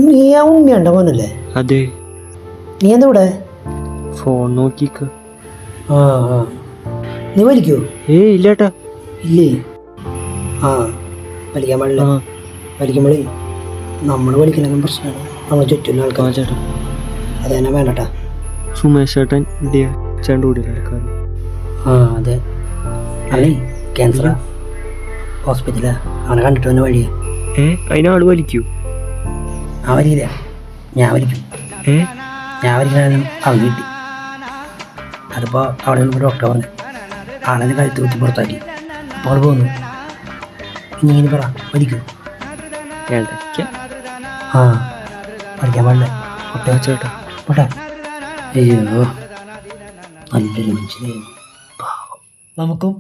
നീ ആ ഉണ്ണിയുണ്ട മോനല്ലേ? അതെ. നീ എന്താ ഇവിടെ? ഫോൺ നോക്കിക്ക. ആ ആ നീ വലിക്കോ? ഇല്ലേട്ടാ. ഇല്ലേ? ആ വലിക്കാൻ പാടില്ല. വലിക്കുമ്പോഴേ നമ്മൾ വലിക്കണ പ്രശ്നമാണ്. നമ്മൾ ചുറ്റുള്ള ആൾക്കാർ. ചേട്ടാ അത് തന്നെ വേണ്ടട്ടാ. സുമേഷ് ചേട്ടൻ ചേട്ടൻ കൂടി നടക്കാറ്. ആ അതെ, അവനെ ക്യാൻസറാ, ഹോസ്പിറ്റലാ. അവനെ കണ്ടിട്ട് വന്ന വഴിയാ. അതിനാള് വലിക്കൂ? ആ വലിക്കില്ല, ഞാൻ വലിക്കും. ഞാൻ വലിക്കാനും അവൻ കിട്ടി. അതിപ്പോൾ അവിടെ നിന്ന് ഡോക്ടർ പറഞ്ഞു ആളെ കഴുത്ത് കുത്തി പുറത്താക്കി. അപ്പോൾ അവൾ പോന്നു. ഇനി പറ, വലിക്കൂ? ആ വലിക്കാൻ പാടില്ല. പൊട്ടെ ചേട്ടാ, പൊട്ടെ. അയ്യോ, നല്ലൊരു മനുഷ്യനായിരുന്നു. നമുക്കും